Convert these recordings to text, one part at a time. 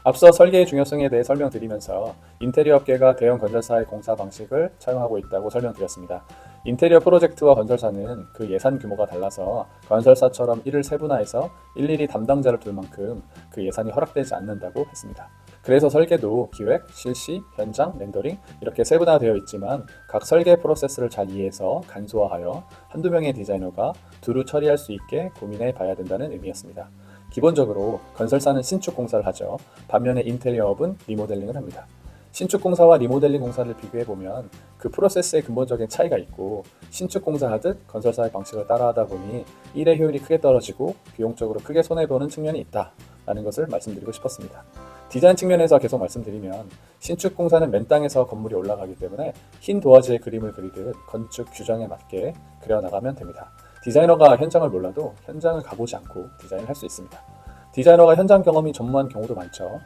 앞서 설계의 중요성에 대해 설명드리면서 인테리어 업계가 대형 건설사의 공사 방식을 차용하고 있다고 설명드렸습니다. 인테리어 프로젝트와 건설사는 그 예산 규모가 달라서 건설사처럼 이를 세분화해서 일일이 담당자를 둘 만큼 그 예산이 허락되지 않는다고 했습니다. 그래서 설계도 기획, 실시, 현장, 렌더링 이렇게 세분화되어 있지만 각 설계 프로세스를 잘 이해해서 간소화하여 한두 명의 디자이너가 두루 처리할 수 있게 고민해 봐야 된다는 의미였습니다. 기본적으로 건설사는 신축 공사를 하죠. 반면에 인테리어업은 리모델링을 합니다. 신축 공사와 리모델링 공사를 비교해보면 그 프로세스의 근본적인 차이가 있고 신축 공사하듯 건설사의 방식을 따라하다 보니 일의 효율이 크게 떨어지고 비용적으로 크게 손해보는 측면이 있다라는 것을 말씀드리고 싶었습니다. 디자인 측면에서 계속 말씀드리면 신축 공사는 맨 땅에서 건물이 올라가기 때문에 흰 도화지에 그림을 그리듯 건축 규정에 맞게 그려나가면 됩니다. 디자이너가 현장을 몰라도 현장을 가보지 않고 디자인을 할 수 있습니다. 디자이너가 현장 경험이 전무한 경우도 많죠.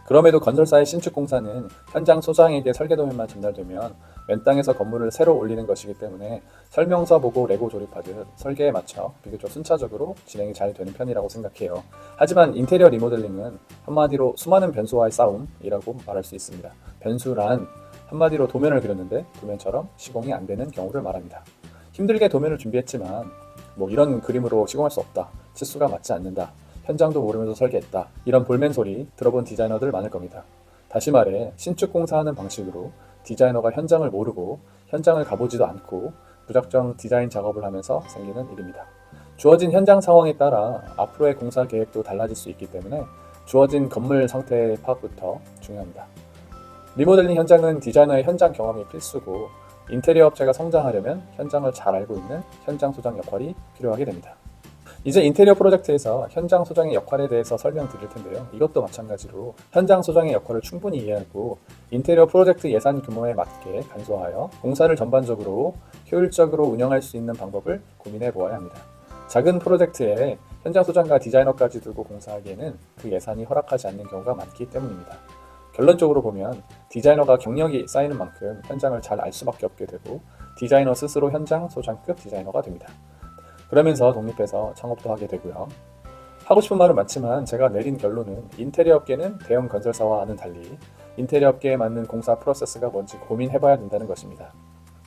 그럼에도 건설사의 신축 공사는 현장 소장에게 설계 도면만 전달되면 맨 땅에서 건물을 새로 올리는 것이기 때문에 설명서 보고 레고 조립하듯 설계에 맞춰 비교적 순차적으로 진행이 잘 되는 편이라고 생각해요. 하지만 인테리어 리모델링은 한마디로 수많은 변수와의 싸움이라고 말할 수 있습니다. 변수란 한마디로 도면을 그렸는데 도면처럼 시공이 안 되는 경우를 말합니다. 힘들게 도면을 준비했지만 이런 그림으로 시공할 수 없다, 치수가 맞지 않는다, 현장도 모르면서 설계했다, 이런 볼멘 소리 들어본 디자이너들 많을 겁니다. 다시 말해 신축 공사하는 방식으로 디자이너가 현장을 모르고 현장을 가보지도 않고 무작정 디자인 작업을 하면서 생기는 일입니다. 주어진 현장 상황에 따라 앞으로의 공사 계획도 달라질 수 있기 때문에 주어진 건물 상태의 파악부터 중요합니다. 리모델링 현장은 디자이너의 현장 경험이 필수고 인테리어 업체가 성장하려면 현장을 잘 알고 있는 현장 소장 역할이 필요하게 됩니다. 이제 인테리어 프로젝트에서 현장 소장의 역할에 대해서 설명드릴 텐데요. 이것도 마찬가지로 현장 소장의 역할을 충분히 이해하고 인테리어 프로젝트 예산 규모에 맞게 간소화하여 공사를 전반적으로 효율적으로 운영할 수 있는 방법을 고민해 보아야 합니다. 작은 프로젝트에 현장 소장과 디자이너까지 두고 공사하기에는 그 예산이 허락하지 않는 경우가 많기 때문입니다. 결론적으로 보면 디자이너가 경력이 쌓이는 만큼 현장을 잘 알 수밖에 없게 되고 디자이너 스스로 현장 소장급 디자이너가 됩니다. 그러면서 독립해서 창업도 하게 되고요. 하고 싶은 말은 많지만 제가 내린 결론은 인테리어 업계는 대형 건설사와는 달리 인테리어 업계에 맞는 공사 프로세스가 뭔지 고민해봐야 된다는 것입니다.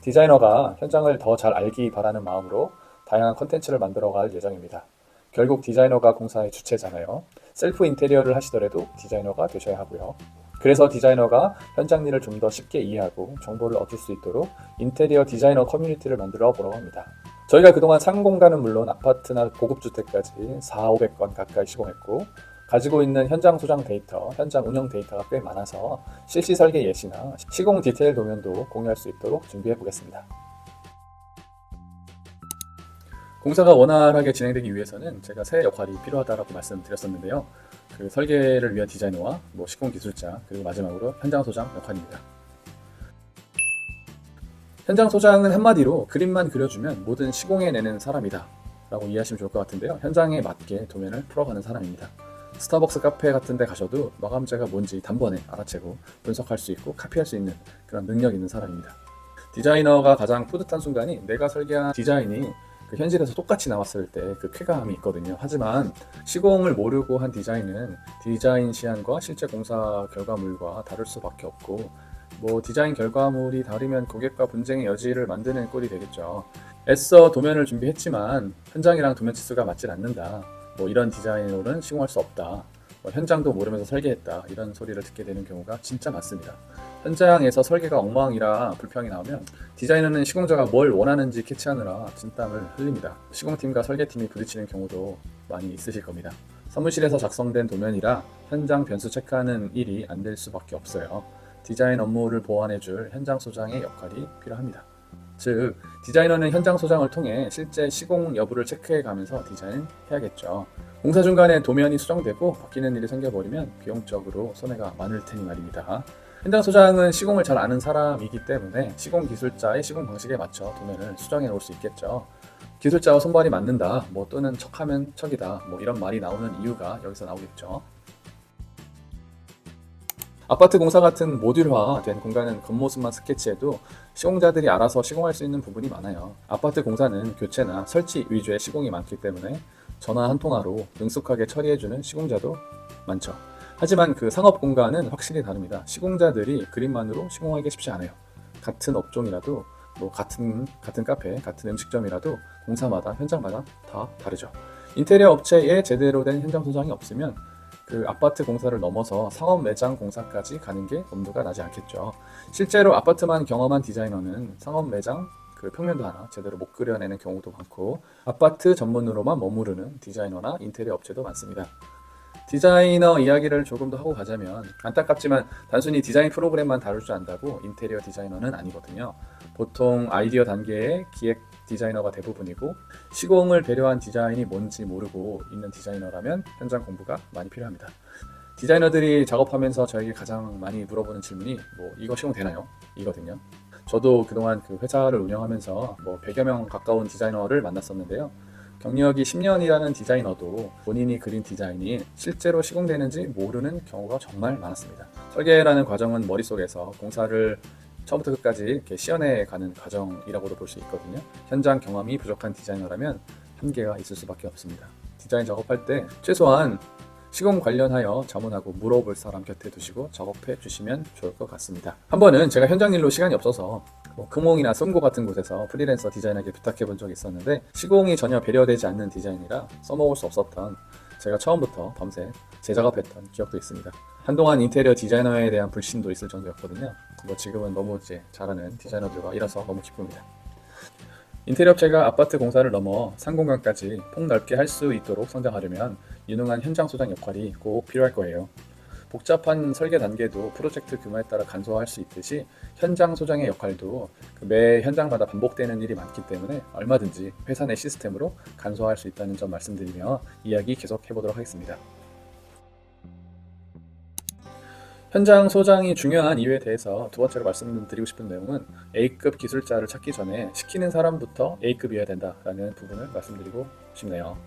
디자이너가 현장을 더 잘 알기 바라는 마음으로 다양한 컨텐츠를 만들어갈 예정입니다. 결국 디자이너가 공사의 주체잖아요. 셀프 인테리어를 하시더라도 디자이너가 되셔야 하고요. 그래서 디자이너가 현장 일을 좀 더 쉽게 이해하고 정보를 얻을 수 있도록 인테리어 디자이너 커뮤니티를 만들어 보려고 합니다. 저희가 그동안 상공간은 물론 아파트나 고급주택까지 400~500건 가까이 시공했고 가지고 있는 현장 소장 데이터, 현장 운영 데이터가 꽤 많아서 실시 설계 예시나 시공 디테일 도면도 공유할 수 있도록 준비해 보겠습니다. 공사가 원활하게 진행되기 위해서는 제가 세 역할이 필요하다고 말씀드렸었는데요. 그 설계를 위한 디자이너와 시공 기술자, 그리고 마지막으로 현장 소장 역할입니다. 현장 소장은 한마디로 그림만 그려주면 모든 시공해내는 사람이다 라고 이해하시면 좋을 것 같은데요. 현장에 맞게 도면을 풀어가는 사람입니다. 스타벅스 카페 같은 데 가셔도 마감재가 뭔지 단번에 알아채고 분석할 수 있고 카피할 수 있는 그런 능력 있는 사람입니다. 디자이너가 가장 뿌듯한 순간이 내가 설계한 디자인이 그 현실에서 똑같이 나왔을 때 그 쾌감이 있거든요. 하지만 시공을 모르고 한 디자인은 디자인 시안과 실제 공사 결과물과 다를 수밖에 없고 디자인 결과물이 다르면 고객과 분쟁의 여지를 만드는 꼴이 되겠죠. 애써 도면을 준비했지만 현장이랑 도면 치수가 맞질 않는다, 이런 디자인으로는 시공할 수 없다, 현장도 모르면서 설계했다, 이런 소리를 듣게 되는 경우가 진짜 많습니다. 현장에서 설계가 엉망이라 불평이 나오면 디자이너는 시공자가 뭘 원하는지 캐치하느라 진땀을 흘립니다. 시공팀과 설계팀이 부딪히는 경우도 많이 있으실 겁니다. 사무실에서 작성된 도면이라 현장 변수 체크하는 일이 안 될 수밖에 없어요. 디자인 업무를 보완해줄 현장 소장의 역할이 필요합니다. 즉, 디자이너는 현장 소장을 통해 실제 시공 여부를 체크해가면서 디자인해야겠죠. 공사 중간에 도면이 수정되고 바뀌는 일이 생겨버리면 비용적으로 손해가 많을 테니 말입니다. 현장 소장은 시공을 잘 아는 사람이기 때문에 시공 기술자의 시공 방식에 맞춰 도면을 수정해 놓을 수 있겠죠. 기술자와 손발이 맞는다, 또는 척하면 척이다, 이런 말이 나오는 이유가 여기서 나오겠죠. 아파트 공사 같은 모듈화된 공간은 겉모습만 스케치해도 시공자들이 알아서 시공할 수 있는 부분이 많아요. 아파트 공사는 교체나 설치 위주의 시공이 많기 때문에 전화 한 통화로 능숙하게 처리해주는 시공자도 많죠. 하지만 그 상업 공간은 확실히 다릅니다. 시공자들이 그림만으로 시공하기 쉽지 않아요. 같은 업종이라도 같은 카페, 같은 음식점이라도 공사마다 현장마다 다 다르죠. 인테리어 업체에 제대로 된 현장 소장이 없으면 그 아파트 공사를 넘어서 상업 매장 공사까지 가는 게 엄두가 나지 않겠죠. 실제로 아파트만 경험한 디자이너는 상업 매장 그 평면도 하나 제대로 못 그려내는 경우도 많고, 아파트 전문으로만 머무르는 디자이너나 인테리어 업체도 많습니다. 디자이너 이야기를 조금 더 하고 가자면, 안타깝지만 단순히 디자인 프로그램만 다룰 줄 안다고 인테리어 디자이너는 아니거든요. 보통 아이디어 단계의 기획 디자이너가 대부분이고, 시공을 배려한 디자인이 뭔지 모르고 있는 디자이너라면 현장 공부가 많이 필요합니다. 디자이너들이 작업하면서 저에게 가장 많이 물어보는 질문이 이거 시공되나요? 이거든요. 저도 그동안 그 회사를 운영하면서 100여 명 가까운 디자이너를 만났었는데요. 경력이 10년이라는 디자이너도 본인이 그린 디자인이 실제로 시공되는지 모르는 경우가 정말 많았습니다. 설계라는 과정은 머릿속에서 공사를 처음부터 끝까지 이렇게 시연해 가는 과정이라고도 볼 수 있거든요. 현장 경험이 부족한 디자이너라면 한계가 있을 수밖에 없습니다. 디자인 작업할 때 최소한 시공 관련하여 자문하고 물어볼 사람 곁에 두시고 작업해 주시면 좋을 것 같습니다. 한 번은 제가 현장 일로 시간이 없어서 금홍이나 썸고 같은 곳에서 프리랜서 디자인에게 부탁해 본 적이 있었는데, 시공이 전혀 배려되지 않는 디자인이라 써먹을 수 없었던 제가 처음부터 밤새 재작업했던 기억도 있습니다. 한동안 인테리어 디자이너에 대한 불신도 있을 정도였거든요. 지금은 너무 잘하는 디자이너들과 일어서 너무 기쁩니다. 인테리어 업체가 아파트 공사를 넘어 상공간까지 폭넓게 할 수 있도록 성장하려면 유능한 현장 소장 역할이 꼭 필요할 거예요. 복잡한 설계 단계도 프로젝트 규모에 따라 간소화할 수 있듯이 현장 소장의 역할도 매 현장마다 반복되는 일이 많기 때문에 얼마든지 회사 내 시스템으로 간소화할 수 있다는 점 말씀드리며 이야기 계속 해보도록 하겠습니다. 현장 소장이 중요한 이유에 대해서 두 번째로 말씀드리고 싶은 내용은, A급 기술자를 찾기 전에 시키는 사람부터 A급이어야 된다라는 부분을 말씀드리고 싶네요.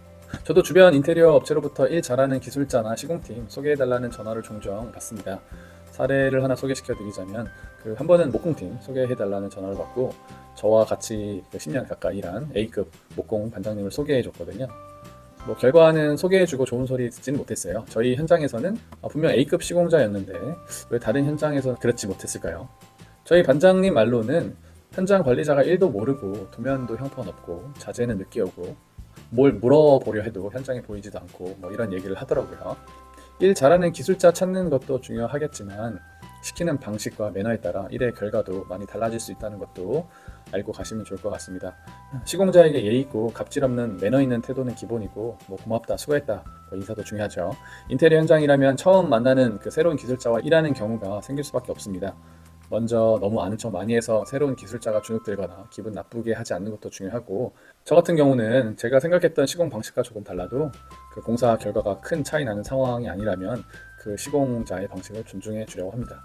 저도 주변 인테리어 업체로부터 일 잘하는 기술자나 시공팀 소개해달라는 전화를 종종 받습니다. 사례를 하나 소개시켜드리자면, 한 번은 목공팀 소개해달라는 전화를 받고 저와 같이 10년 가까이 일한 A급 목공 반장님을 소개해줬거든요. 결과는 소개해주고 좋은 소리 듣지는 못했어요. 저희 현장에서는 분명 A급 시공자였는데 왜 다른 현장에서 그렇지 못했을까요? 저희 반장님 말로는 현장 관리자가 1도 모르고 도면도 형편없고 자재는 늦게 오고 뭘 물어보려 해도 현장에 보이지도 않고 이런 얘기를 하더라고요. 일 잘하는 기술자 찾는 것도 중요하겠지만 시키는 방식과 매너에 따라 일의 결과도 많이 달라질 수 있다는 것도 알고 가시면 좋을 것 같습니다. 시공자에게 예의 있고 갑질 없는 매너 있는 태도는 기본이고 고맙다, 수고했다 인사도 중요하죠. 인테리어 현장이라면 처음 만나는 새로운 기술자와 일하는 경우가 생길 수밖에 없습니다. 먼저 너무 아는 척 많이 해서 새로운 기술자가 주눅들거나 기분 나쁘게 하지 않는 것도 중요하고, 저 같은 경우는 제가 생각했던 시공 방식과 조금 달라도 공사 결과가 큰 차이 나는 상황이 아니라면 시공자의 방식을 존중해 주려고 합니다.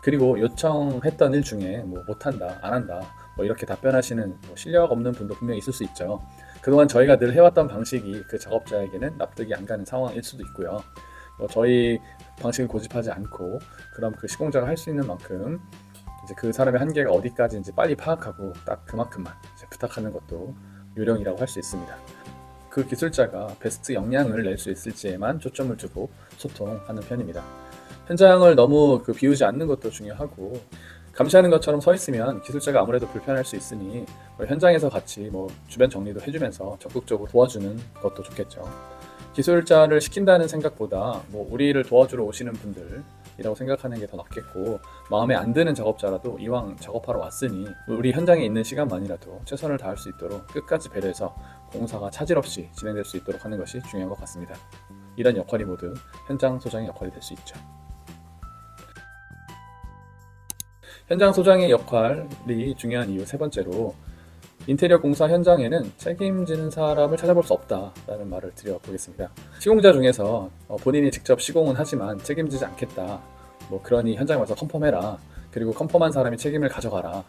그리고 요청했던 일 중에 못한다, 안 한다 이렇게 답변하시는 실력 없는 분도 분명히 있을 수 있죠. 그동안 저희가 늘 해왔던 방식이 그 작업자에게는 납득이 안 가는 상황일 수도 있고요. 저희 방식을 고집하지 않고 그럼 시공자가 할 수 있는 만큼 그 사람의 한계가 어디까지인지 빨리 파악하고 딱 그만큼만 부탁하는 것도 요령이라고 할 수 있습니다. 그 기술자가 베스트 역량을 낼 수 있을지에만 초점을 두고 소통하는 편입니다. 현장을 너무 비우지 않는 것도 중요하고, 감시하는 것처럼 서 있으면 기술자가 아무래도 불편할 수 있으니 현장에서 같이 주변 정리도 해주면서 적극적으로 도와주는 것도 좋겠죠. 기술자를 시킨다는 생각보다 우리를 도와주러 오시는 분들이라고 생각하는 게 더 낫겠고, 마음에 안 드는 작업자라도 이왕 작업하러 왔으니 우리 현장에 있는 시간만이라도 최선을 다할 수 있도록 끝까지 배려해서 공사가 차질 없이 진행될 수 있도록 하는 것이 중요한 것 같습니다. 이런 역할이 모두 현장 소장의 역할이 될 수 있죠. 현장 소장의 역할이 중요한 이유 세 번째로, 인테리어 공사 현장에는 책임지는 사람을 찾아볼 수 없다라는 말을 드려보겠습니다. 시공자 중에서 본인이 직접 시공은 하지만 책임지지 않겠다, 그러니 현장에 와서 컨펌해라, 그리고 컨펌한 사람이 책임을 가져가라,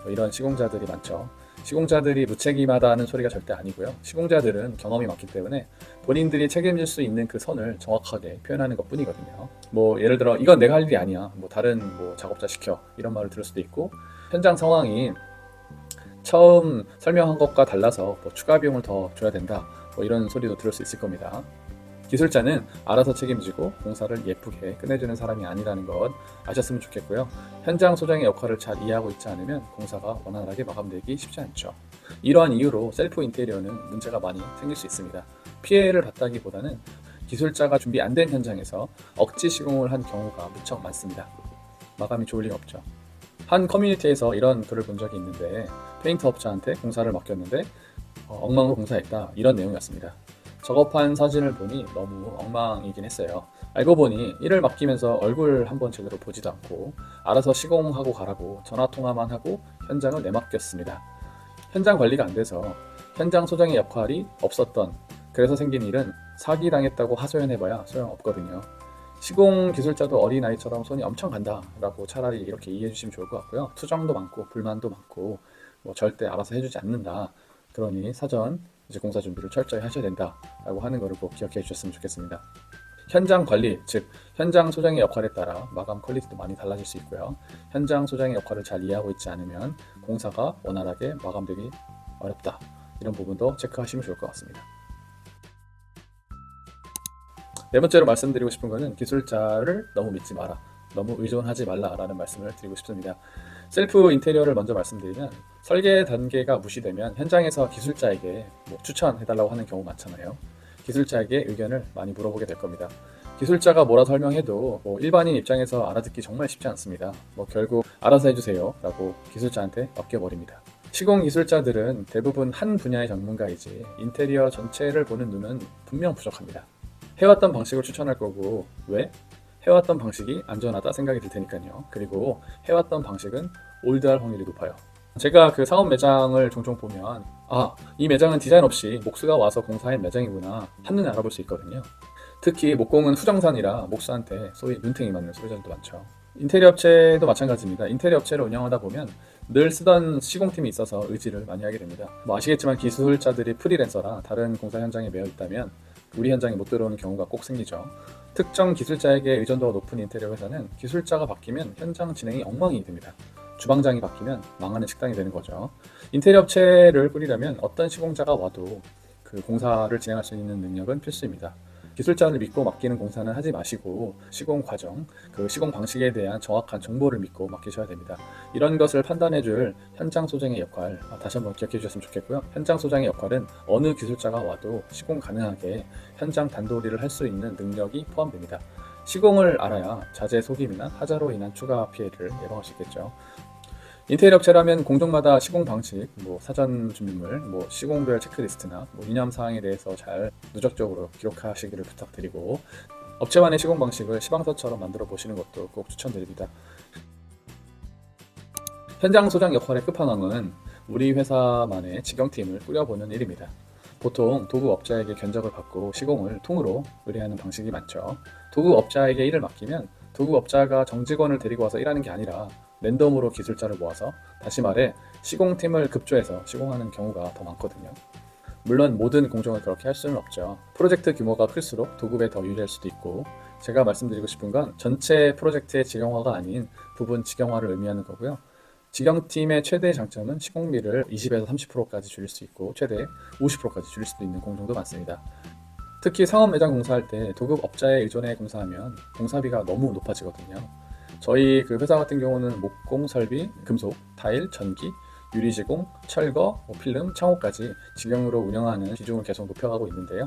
이런 시공자들이 많죠. 시공자들이 무책임하다는 소리가 절대 아니고요. 시공자들은 경험이 많기 때문에 본인들이 책임질 수 있는 그 선을 정확하게 표현하는 것 뿐이거든요. 예를 들어 이건 내가 할 일이 아니야, 다른 작업자 시켜, 이런 말을 들을 수도 있고, 현장 상황이 처음 설명한 것과 달라서 추가 비용을 더 줘야 된다, 이런 소리도 들을 수 있을 겁니다. 기술자는 알아서 책임지고 공사를 예쁘게 끝내주는 사람이 아니라는 것 아셨으면 좋겠고요. 현장 소장의 역할을 잘 이해하고 있지 않으면 공사가 원활하게 마감되기 쉽지 않죠. 이러한 이유로 셀프 인테리어는 문제가 많이 생길 수 있습니다. 피해를 봤다기보다는 기술자가 준비 안 된 현장에서 억지 시공을 한 경우가 무척 많습니다. 마감이 좋을 리 없죠. 한 커뮤니티에서 이런 글을 본 적이 있는데 페인트 업자한테 공사를 맡겼는데 엉망으로 공사했다, 이런 내용이었습니다. 작업한 사진을 보니 너무 엉망이긴 했어요. 알고 보니 일을 맡기면서 얼굴 한번 제대로 보지도 않고 알아서 시공하고 가라고 전화통화만 하고 현장을 내맡겼습니다. 현장 관리가 안 돼서 현장 소장의 역할이 없었던, 그래서 생긴 일은 사기당했다고 하소연해봐야 소용없거든요. 시공 기술자도 어린아이처럼 손이 엄청 간다 라고 차라리 이렇게 이해해 주시면 좋을 것 같고요. 투정도 많고 불만도 많고 절대 알아서 해주지 않는다, 그러니 사전 이제 공사 준비를 철저히 하셔야 된다 라고 하는 거를 꼭 기억해 주셨으면 좋겠습니다. 현장 관리, 즉 현장 소장의 역할에 따라 마감 퀄리티도 많이 달라질 수 있고요. 현장 소장의 역할을 잘 이해하고 있지 않으면 공사가 원활하게 마감되기 어렵다, 이런 부분도 체크하시면 좋을 것 같습니다. 네 번째로 말씀드리고 싶은 것은 기술자를 너무 믿지 마라, 너무 의존하지 말라라는 말씀을 드리고 싶습니다. 셀프 인테리어를 먼저 말씀드리면 설계 단계가 무시되면 현장에서 기술자에게 추천해달라고 하는 경우 많잖아요. 기술자에게 의견을 많이 물어보게 될 겁니다. 기술자가 뭐라 설명해도 일반인 입장에서 알아듣기 정말 쉽지 않습니다. 결국 알아서 해주세요 라고 기술자한테 맡겨버립니다. 시공 기술자들은 대부분 한 분야의 전문가이지 인테리어 전체를 보는 눈은 분명 부족합니다. 해왔던 방식을 추천할 거고, 왜? 해왔던 방식이 안전하다 생각이 들 테니까요. 그리고 해왔던 방식은 올드할 확률이 높아요. 제가 그 상업 매장을 종종 보면 이 매장은 디자인 없이 목수가 와서 공사한 매장이구나 한눈에 알아볼 수 있거든요. 특히 목공은 후정산이라 목수한테 소위 눈탱이 맞는 소비자들도 많죠. 인테리어 업체도 마찬가지입니다. 인테리어 업체를 운영하다 보면 늘 쓰던 시공팀이 있어서 의지를 많이 하게 됩니다. 아시겠지만 기술자들이 프리랜서라 다른 공사 현장에 매여 있다면 우리 현장에 못 들어오는 경우가 꼭 생기죠. 특정 기술자에게 의존도가 높은 인테리어 회사는 기술자가 바뀌면 현장 진행이 엉망이 됩니다. 주방장이 바뀌면 망하는 식당이 되는 거죠. 인테리어 업체를 꾸리려면 어떤 시공자가 와도 그 공사를 진행할 수 있는 능력은 필수입니다. 기술자를 믿고 맡기는 공사는 하지 마시고 시공 과정, 그 시공 방식에 대한 정확한 정보를 믿고 맡기셔야 됩니다. 이런 것을 판단해줄 현장 소장의 역할 다시 한번 기억해 주셨으면 좋겠고요. 현장 소장의 역할은 어느 기술자가 와도 시공 가능하게 현장 단도리를 할 수 있는 능력이 포함됩니다. 시공을 알아야 자재 속임이나 하자로 인한 추가 피해를 예방할 수 있겠죠. 인테리어 업체라면 공정마다 시공 방식, 사전 준비물, 시공별 체크리스트나 이념 사항에 대해서 잘 누적적으로 기록하시기를 부탁드리고, 업체만의 시공 방식을 시방서처럼 만들어 보시는 것도 꼭 추천드립니다. 현장 소장 역할의 끝판왕은 우리 회사만의 직영팀을 꾸려보는 일입니다. 보통 도구업자에게 견적을 받고 시공을 통으로 의뢰하는 방식이 많죠. 도구업자에게 일을 맡기면 도구업자가 정직원을 데리고 와서 일하는 게 아니라 랜덤으로 기술자를 모아서, 다시 말해 시공팀을 급조해서 시공하는 경우가 더 많거든요. 물론 모든 공정을 그렇게 할 수는 없죠. 프로젝트 규모가 클수록 도급에 더 유리할 수도 있고, 제가 말씀드리고 싶은 건 전체 프로젝트의 직영화가 아닌 부분 직영화를 의미하는 거고요. 직영팀의 최대 장점은 시공비를 20에서 30%까지 줄일 수 있고 최대 50%까지 줄일 수도 있는 공정도 많습니다. 특히 상업 매장 공사할 때 도급 업자에 의존해 공사하면 공사비가 너무 높아지거든요. 저희 그 회사 같은 경우는 목공, 설비, 금속, 타일, 전기, 유리시공, 철거, 필름, 창호까지 직영으로 운영하는 비중을 계속 높여가고 있는데요.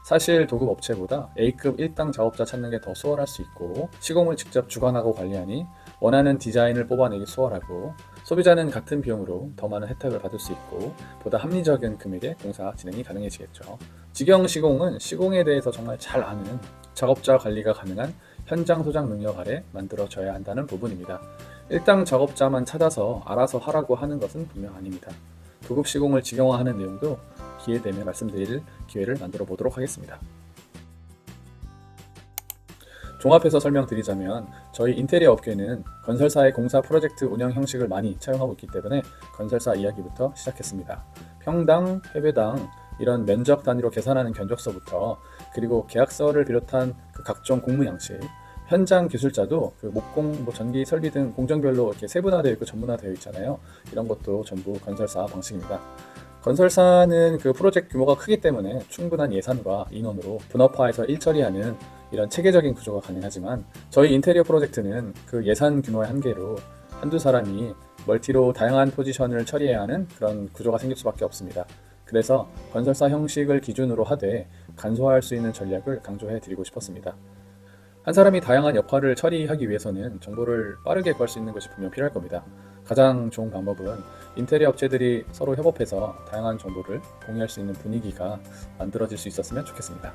사실 도급 업체보다 A급 1당 작업자 찾는 게 더 수월할 수 있고, 시공을 직접 주관하고 관리하니 원하는 디자인을 뽑아내기 수월하고, 소비자는 같은 비용으로 더 많은 혜택을 받을 수 있고 보다 합리적인 금액의 공사 진행이 가능해지겠죠. 직영 시공은 시공에 대해서 정말 잘 아는 작업자 관리가 가능한 현장 소장 능력 아래 만들어져야 한다는 부분입니다. 일당 작업자만 찾아서 알아서 하라고 하는 것은 분명 아닙니다. 도급 시공을 직영화하는 내용도 기회되면 말씀드릴 기회를 만들어 보도록 하겠습니다. 종합해서 설명드리자면 저희 인테리어 업계는 건설사의 공사 프로젝트 운영 형식을 많이 차용하고 있기 때문에 건설사 이야기부터 시작했습니다. 평당, 회배당 이런 면적 단위로 계산하는 견적서부터, 그리고 계약서를 비롯한 그 각종 공무 양식, 현장 기술자도 그 목공, 전기, 설비 등 공정별로 이렇게 세분화되어 있고 전문화되어 있잖아요. 이런 것도 전부 건설사 방식입니다. 건설사는 그 프로젝트 규모가 크기 때문에 충분한 예산과 인원으로 분업화해서 일처리하는 이런 체계적인 구조가 가능하지만 저희 인테리어 프로젝트는 그 예산 규모의 한계로 한두 사람이 멀티로 다양한 포지션을 처리해야 하는 그런 구조가 생길 수밖에 없습니다. 그래서 건설사 형식을 기준으로 하되 간소화할 수 있는 전략을 강조해 드리고 싶었습니다. 한 사람이 다양한 역할을 처리하기 위해서는 정보를 빠르게 구할 수 있는 것이 분명 필요할 겁니다. 가장 좋은 방법은 인테리어 업체들이 서로 협업해서 다양한 정보를 공유할 수 있는 분위기가 만들어질 수 있었으면 좋겠습니다.